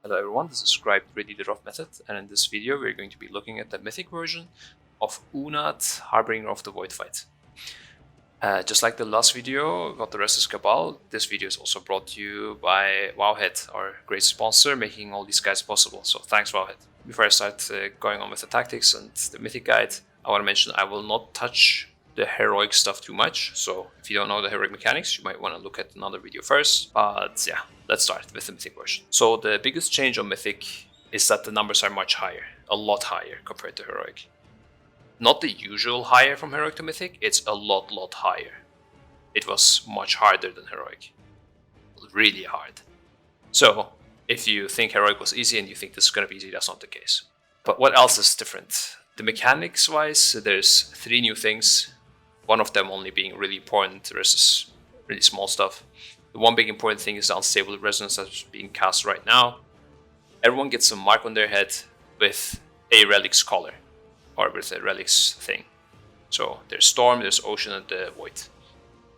Hello everyone, this is Scribe 3D the Rough Method, and in this video we're going to be looking at the Mythic version of Uu'nat, Harbinger of the Void Fight. Just like the last video about the Restless Cabal, this video is also brought to you by Wowhead, our great sponsor, making all these guides possible, so thanks Wowhead. Before I start going on with the tactics and the Mythic guide, I want to mention I will not touch the heroic stuff too much, so if you don't know the heroic mechanics, you might want to look at another video first, but yeah. Let's start with the Mythic version. So the biggest change on Mythic is that the numbers are much higher, a lot higher compared to Heroic. Not the usual higher from Heroic to Mythic, it's a lot higher. It was much harder than Heroic. Really hard. So if you think Heroic was easy and you think this is going to be easy, that's not the case. But what else is different? The mechanics wise, there's 3 new things. One of them only being really important, the rest is really small stuff. The one big important thing is the unstable resonance that's being cast right now. Everyone gets a mark on their head with a relic's color, or with a relic's thing. So there's Storm, there's Ocean, and the Void.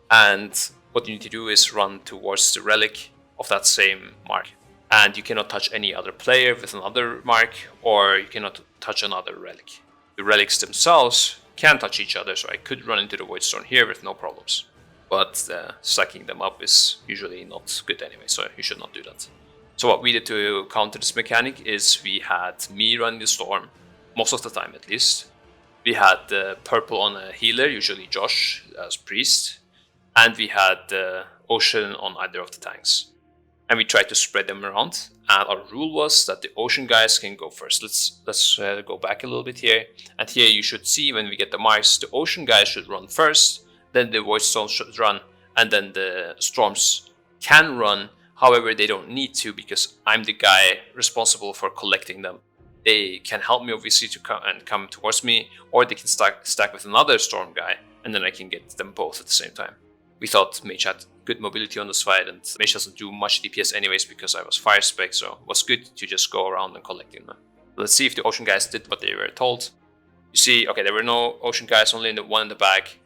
And what you need to do is run towards the relic of that same mark. And you cannot touch any other player with another mark, or you cannot touch another relic. The relics themselves can touch each other, so I could run into the Void Storm here with no problems. But stacking them up is usually not good anyway, so you should not do that. So what we did to counter this mechanic is we had me running the Storm, most of the time at least. We had the purple on a healer, usually Josh as priest, and we had the Ocean on either of the tanks. And we tried to spread them around, and our rule was that the Ocean guys can go first. Let's go back a little bit here, and here you should see when we get the marks, the Ocean guys should run first, then the Void Storms should run, and then the Storms can run. However, they don't need to because I'm the guy responsible for collecting them. They can help me obviously to come towards me, or they can stack with another Storm guy, and then I can get them both at the same time. We thought Mage had good mobility on this fight, and Mage doesn't do much DPS anyways because I was Fire Spec, so it was good to just go around and collecting them. Let's see if the Ocean guys did what they were told. You see, okay, there were no Ocean guys, only the one in the back.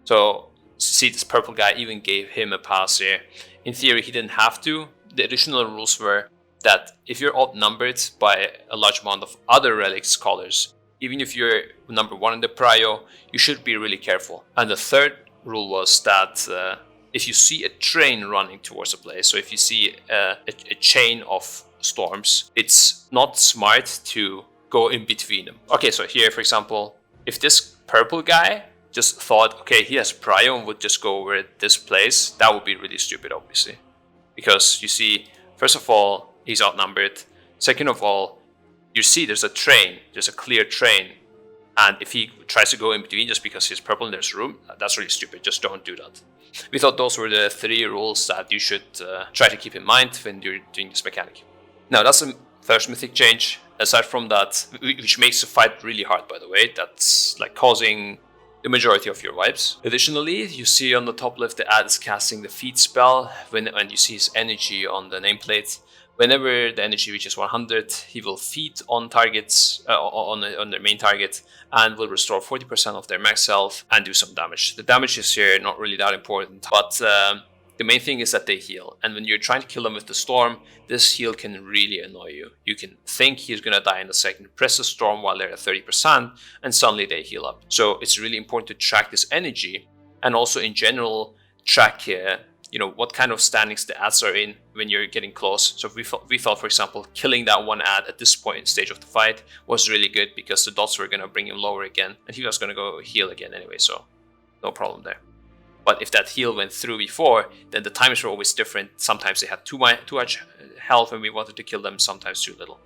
So, see, this purple guy even gave him a pass here. In theory, he didn't have to. The additional rules were that if you're outnumbered by a large amount of other relics scholars, even if you're number 1 in the prio, you should be really careful. And the third rule was that if you see a train running towards a place, so if you see a chain of storms, it's not smart to go in between them. Okay, so here, for example, if this purple guy just thought, okay, he has prio and would just go over this place, that would be really stupid, obviously. Because you see, first of all, he's outnumbered. Second of all, you see there's a train, there's a clear train. And if he tries to go in between just because he's purple and there's room, that's really stupid, just don't do that. We thought those were the 3 rules that you should try to keep in mind when you're doing this mechanic. Now, that's the first Mythic change. Aside from that, which makes the fight really hard, by the way, that's like causing the majority of your wipes. Additionally, you see on the top left the ad is casting the feed spell, and you see his energy on the nameplate. Whenever the energy reaches 100, he will feed on targets, on their main target, and will restore 40% of their max health and do some damage. The damage is here not really that important, but the main thing is that they heal. And when you're trying to kill them with the Storm, this heal can really annoy you. You can think he's gonna die in a second, press the Storm while they're at 30%, and suddenly they heal up. So it's really important to track this energy, and also in general, track what kind of standings the ads are in when you're getting close. So we thought, for example, killing that one ad at this point in stage of the fight was really good because the dots were gonna bring him lower again, and he was gonna go heal again anyway, so no problem there. But if that heal went through before, then the timers were always different. Sometimes they had too much health when we wanted to kill them, sometimes too little.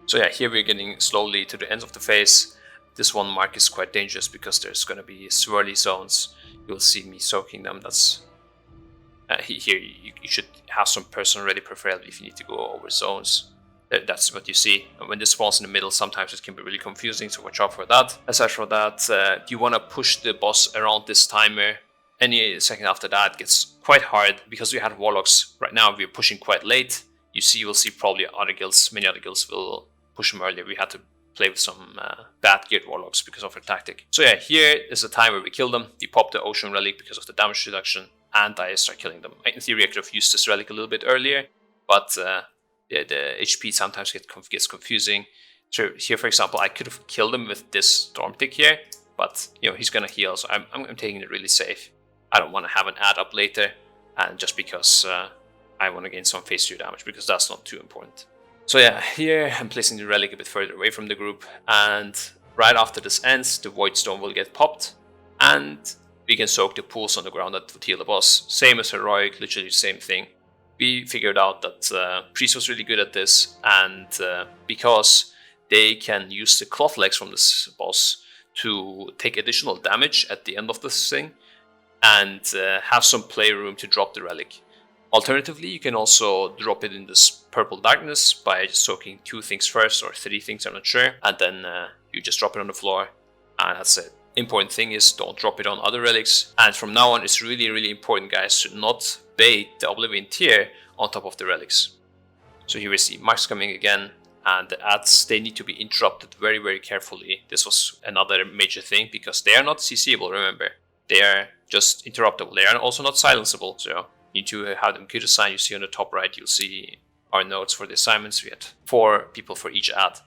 So yeah, here we're getting slowly to the end of the phase. This one mark is quite dangerous because there's going to be swirly zones. You'll see me soaking them. That's here you should have some person ready, preferably if you need to go over zones. That's what you see. And when this falls in the middle, sometimes it can be really confusing, so watch out for that. Aside from that, you want to push the boss around this timer. Any second after that gets quite hard because we had warlocks. Right now we're pushing quite late. You'll see probably many other guilds will push them earlier. We had to play with some bad geared warlocks because of our tactic. So yeah, here is the time where we kill them. We pop the Ocean Relic because of the damage reduction, and I start killing them. In theory, I could have used this relic a little bit earlier, but the HP sometimes gets confusing. So here, for example, I could have killed him with this storm tick here, but he's gonna heal, so I'm taking it really safe. I don't want to have an add up later, and just because I want to gain some phase 2 damage, because that's not too important. So yeah, here I'm placing the relic a bit further away from the group, and right after this ends, the Void Stone will get popped, and we can soak the pools on the ground that would heal the boss. Same as Heroic, literally the same thing. We figured out that Priest was really good at this, and because they can use the cloth legs from this boss to take additional damage at the end of this thing, and have some playroom to drop the relic. Alternatively, you can also drop it in this purple darkness by just soaking 2 things first, or 3 things, I'm not sure, and then you just drop it on the floor, and that's it. Important thing is don't drop it on other relics, and from now on it's really important, guys, to not bait the Oblivion tier on top of the relics. So here we see marks coming again, and the ads, they need to be interrupted very carefully. This was another major thing, because they are not CCable, remember. They are just interruptible. They are also not silenceable, so you need to have them good assigned. You see on the top right, you'll see our notes for the assignments. We had 4 people for each ad,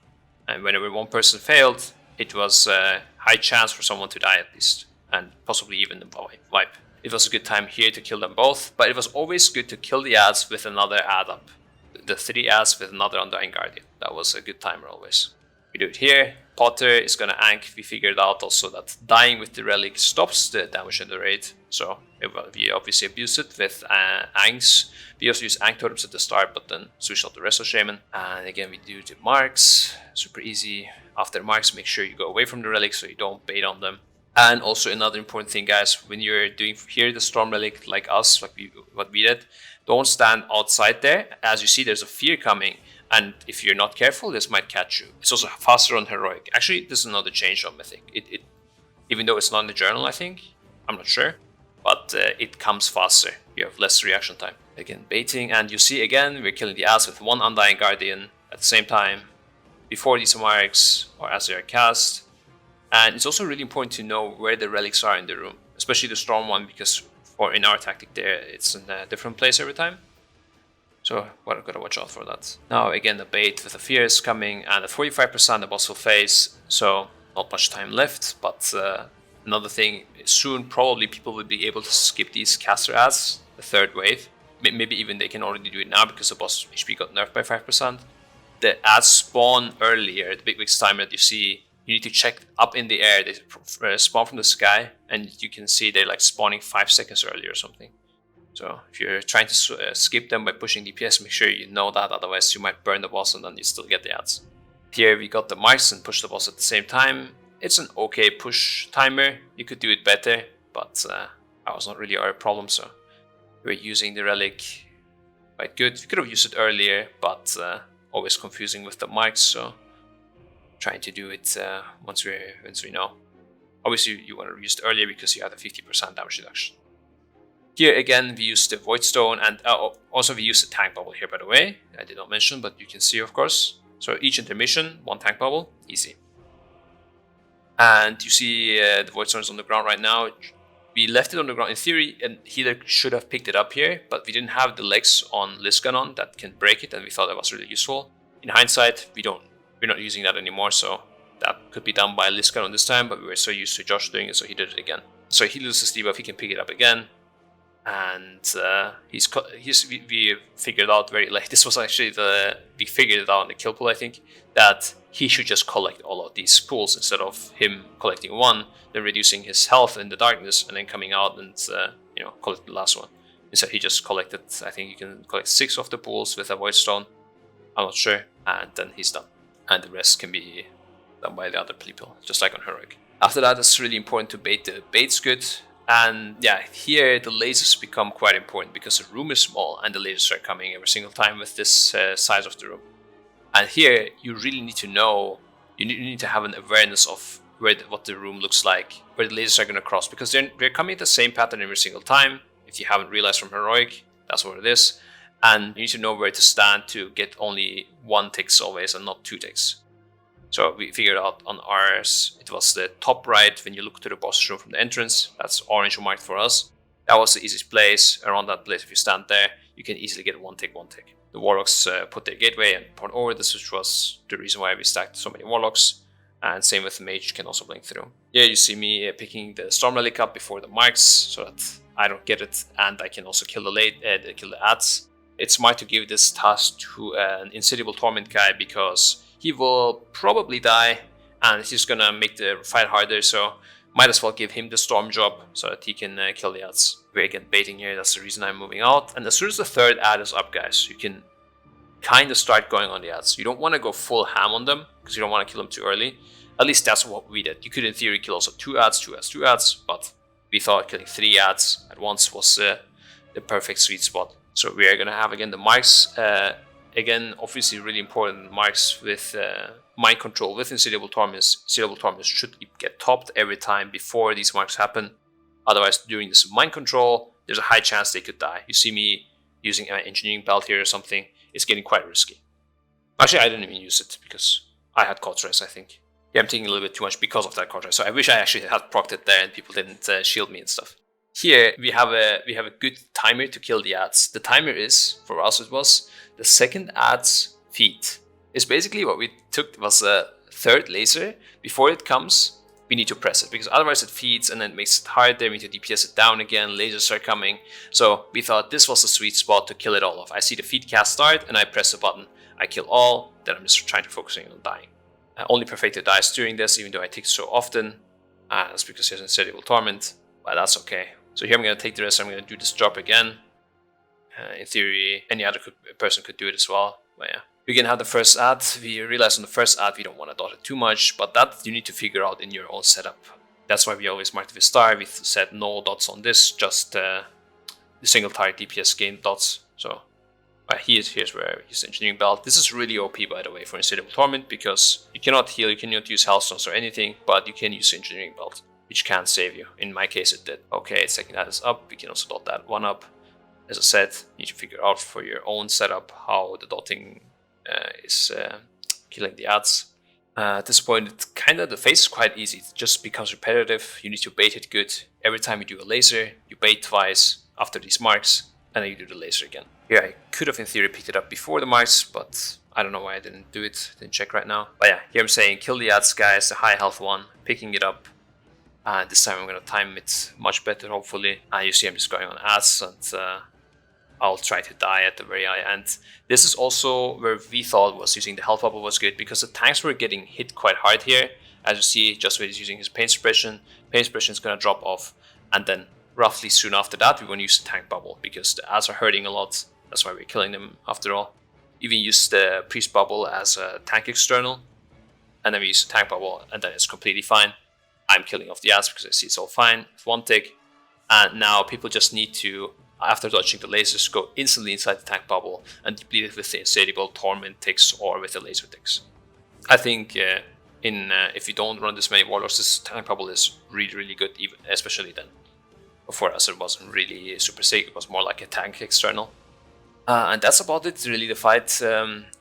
and whenever one person failed, it was a high chance for someone to die at least, and possibly even the wipe. It was a good time here to kill them both, but it was always good to kill the ads with another ad up. The 3 ads with another Undying Guardian. That was a good timer always. We do it here. Potter is gonna Ankh. We figured out also that dying with the relic stops the damage in the raid. So we obviously abuse it with Ankhs. We also use Ankh totems at the start, but then switch out the rest of Shaman. And again, we do the marks. Super easy. After marks, make sure you go away from the relic so you don't bait on them. And also another important thing, guys, when you're doing here the Storm Relic like us, like what we did, don't stand outside there. As you see, there's a fear coming, and if you're not careful, this might catch you. It's also faster on Heroic. Actually, this is another change on Mythic. It even though it's not in the journal, I think, I'm not sure, but it comes faster. You have less reaction time. Again, baiting, and you see again, we're killing the ads with 1 Undying Guardian at the same time, before these marks, or as they are cast. And it's also really important to know where the relics are in the room, especially the Storm one, because in our tactic there, it's in a different place every time. So we're gotta watch out for that. Now again, the bait with the fear is coming, and at 45% the boss will phase, so not much time left. But another thing, soon probably people will be able to skip these caster ads, the 3rd wave. Maybe even they can already do it now because the boss HP got nerfed by 5%. The ads spawn earlier, the big timer that you see. You need to check up in the air. They spawn from the sky, and you can see they're like spawning 5 seconds earlier or something. So if you're trying to skip them by pushing DPS, make sure you know that, otherwise you might burn the boss and then you still get the ads. Here we got the marks and push the boss at the same time. It's an okay push timer. You could do it better, but that was not really our problem, so we're using the relic quite good. We could have used it earlier, but always confusing with the marks, so trying to do it once we know. Obviously you want to use it earlier because you have a 50% damage reduction. Here again we use the Void Stone, and also we use the tank bubble here, by the way. I did not mention, but you can see, of course. So each intermission, 1 tank bubble, easy. And you see the Void Stone is on the ground right now. We left it on the ground. In theory, and healer should have picked it up here, but we didn't have the legs on Lisganon that can break it, and we thought that was really useful. In hindsight, we're not using that anymore, so that could be done by Lisganon this time, but we were so used to Josh doing it, so he did it again. So he loses debuff, he can pick it up again. And we figured out very late. This was actually we figured it out in the kill pool, I think, that he should just collect all of these pools instead of him collecting 1, then reducing his health in the darkness, and then coming out and collect the last one. Instead, he just collected. I think you can collect 6 of the pools with a Void Stone. I'm not sure, and then he's done, and the rest can be done by the other people, just like on Heroic. After that, it's really important to bait. The bait's good. And yeah, here the lasers become quite important because the room is small and the lasers are coming every single time with this size of the room. And here you really need to know, you need to have an awareness of what the room looks like, where the lasers are going to cross, because they're coming at the same pattern every single time. If you haven't realized from Heroic, that's what it is. And you need to know where to stand to get only 1 ticks always and not 2 ticks. So we figured out on ours, it was the top right when you look to the boss room from the entrance. That's orange marked for us. That was the easiest place. Around that place, if you stand there, you can easily get 1 tick, 1 tick. the Warlocks put their gateway and poured over this, which was the reason why we stacked so many Warlocks. And same with the Mage, can also blink through. Here you see me picking the Storm Relic up before the marks, so that I don't get it, and I can also kill the ads. It's smart to give this task to an Insatiable Torment guy, because he will probably die, and he's gonna make the fight harder, so might as well give him the Storm job, so that he can kill the ads. We're again baiting here, that's the reason I'm moving out. And as soon as the third ad is up, guys, you can kind of start going on the ads. You don't want to go full ham on them, because you don't want to kill them too early. At least that's what we did. You could in theory kill also 2 ads, 2 ads, 2 ads, but we thought killing 3 ads at once was the perfect sweet spot. So we are going to have again the marks. Again, obviously really important marks with mind control with Insatiable Torments. Insatiable Torments should get topped every time before these marks happen. Otherwise, during this mind control, there's a high chance they could die. You see me using an engineering belt here or something. It's getting quite risky. Actually, I didn't even use it because I had Cauterized, I think. Yeah, I'm taking a little bit too much because of that Cauterized. So I wish I actually had procced it there and people didn't shield me and stuff. Here we have a good timer to kill the ads. The timer is, for us it was, the second ad's feet. It's basically what we took was a third laser. Before it comes, we need to press it, because otherwise it feeds and then it makes it harder. We need to DPS it down again, lasers are coming. So we thought this was a sweet spot to kill it all off. I see the feed cast start and I press the button. I kill all, then I'm just trying to focus on dying. Only Perfected dies during this, even though I take so often. That's because he has Insatiable Torment, but that's okay. So here I'm going to take the rest, I'm going to do this drop again. In theory, any other person could do it as well, but yeah. We can have the first ad. We realize on the first ad we don't want to dot it too much, but that you need to figure out in your own setup. That's why we always marked with star. We said no dots on this, just the single target DPS gain dots. So here's where I use Engineering Belt. This is really OP, by the way, for Insatiable Torment, because you cannot heal, you cannot use Hellstones or anything, but you can use Engineering Belt, which can save you. In my case it did. Okay, second ad is up. We can also dot that one up. As I said, you need to figure out for your own setup how the dotting is killing the ads. At this point, the phase is quite easy. It just becomes repetitive. You need to bait it good. Every time you do a laser, you bait twice after these marks, and then you do the laser again. Here I could have in theory picked it up before the marks, but I don't know why I didn't do it. Didn't check right now. But yeah, here I'm saying kill the ads guys, the high health one, picking it up. This time I'm going to time it much better, hopefully. You see I'm just going on ads, and I'll try to die at the very end. This is also where we thought was using the health bubble was good, because the tanks were getting hit quite hard here. As you see, Just Wait is using his pain suppression. Pain suppression is going to drop off, and then roughly soon after that we're going to use the tank bubble, because the ads are hurting a lot. That's why we're killing them after all. Even use the priest bubble as a tank external, and then we use the tank bubble, and then it's completely fine. I'm killing off the ads because I see it's all fine with one tick. And now people just need to, after dodging the lasers, go instantly inside the tank bubble and deplete it with the Insatiable Torment ticks or with the laser ticks. I think if you don't run this many warlords, this tank bubble is really good, even especially then. For us it wasn't really super sick, it was more like a tank external. And that's about it, really, the fight.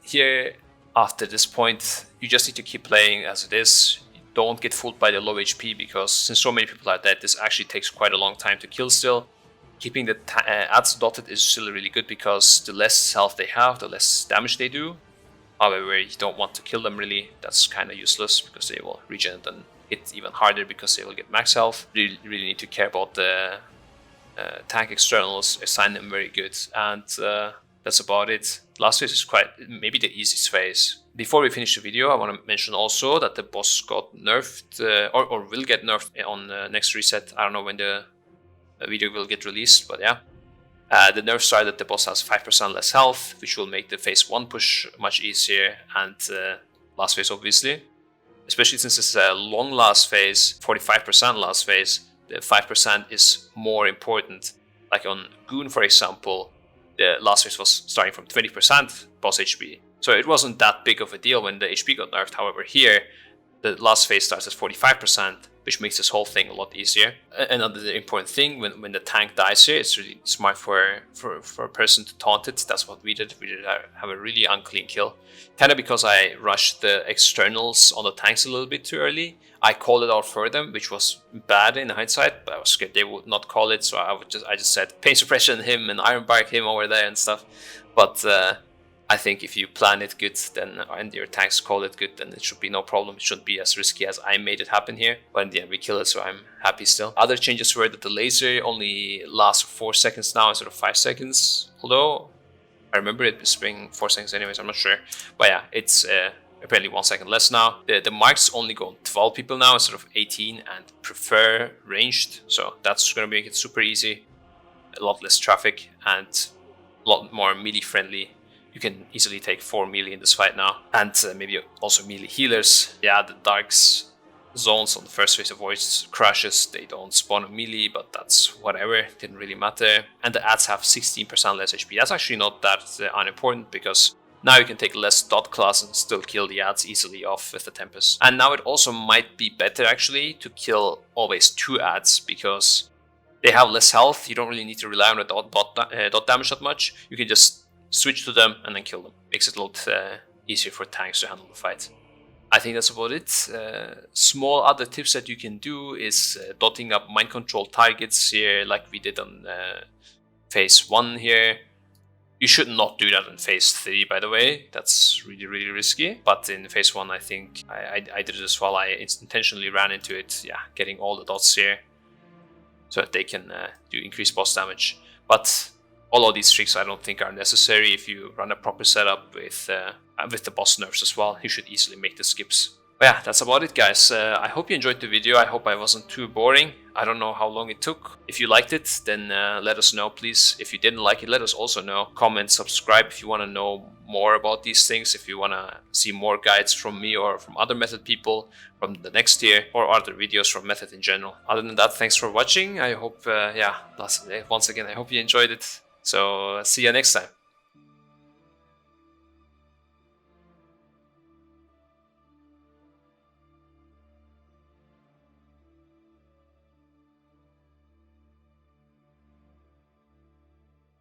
Here, after this point, you just need to keep playing as it is. Don't get fooled by the low HP, because since so many people are dead, this actually takes quite a long time to kill still. Keeping the ads dotted is still really good, because the less health they have, the less damage they do. However, you don't want to kill them really. That's kind of useless, because they will regen and hit even harder because they will get max health. You really need to care about the tank externals, assign them very good, and that's about it. Last phase is maybe the easiest phase. Before we finish the video, I want to mention also that the boss got nerfed, or will get nerfed on the next reset. I don't know when the video will get released, but yeah. The nerfs are that the boss has 5% less health, which will make the phase 1 push much easier, and last phase obviously. Especially since this is a long last phase, 45% last phase, the 5% is more important. Like on Goon, for example, the last phase was starting from 20% boss HP. So it wasn't that big of a deal when the HP got nerfed. However, here, the last phase starts at 45%, which makes this whole thing a lot easier. Another important thing, when the tank dies here, it's really smart for a person to taunt it. That's what we did. We did have a really unclean kill. Kind of because I rushed the externals on the tanks a little bit too early. I called it out for them, which was bad in hindsight, but I was scared they would not call it, so I just said pain suppression him and iron bark him over there and stuff. But I think if you plan it good, then and your tanks call it good, then it should be no problem. It shouldn't be as risky as I made it happen here. But in the end, we kill it, so I'm happy still. Other changes were that the laser only lasts 4 seconds now instead of 5 seconds. Although I remember it was being 4 seconds anyways, I'm not sure. But yeah, it's apparently 1 second less now. The marks only go on 12 people now instead of 18 and prefer ranged. So that's going to make it super easy. A lot less traffic and a lot more melee friendly. You can easily take 4 melee in this fight now. And maybe also melee healers. Yeah, the darks zones on the first phase of voice crashes, they don't spawn a melee, but that's whatever, didn't really matter. And the ads have 16% less HP. That's actually not that unimportant, because now you can take less dot class and still kill the ads easily off with the Tempest. And now it also might be better actually to kill always 2 ads, because they have less health. You don't really need to rely on the dot damage that much. You can just switch to them and then kill them. Makes it a lot easier for tanks to handle the fight. I think that's about it. Small other tips that you can do is dotting up mind control targets here, like we did on phase 1 here. You should not do that in phase 3, by the way. That's really, really risky. But in phase 1, I think I did it as well. I intentionally ran into it, yeah, getting all the dots here so that they can do increased boss damage. But all of these tricks I don't think are necessary. If you run a proper setup with the boss nerfs as well, you should easily make the skips. But yeah, that's about it, guys. I hope you enjoyed the video. I hope I wasn't too boring. I don't know how long it took. If you liked it, then let us know, please. If you didn't like it, let us also know. Comment, subscribe if you want to know more about these things. If you want to see more guides from me or from other Method people from the next tier, or other videos from Method in general. Other than that, thanks for watching. I hope, once again, I hope you enjoyed it. So see you next time.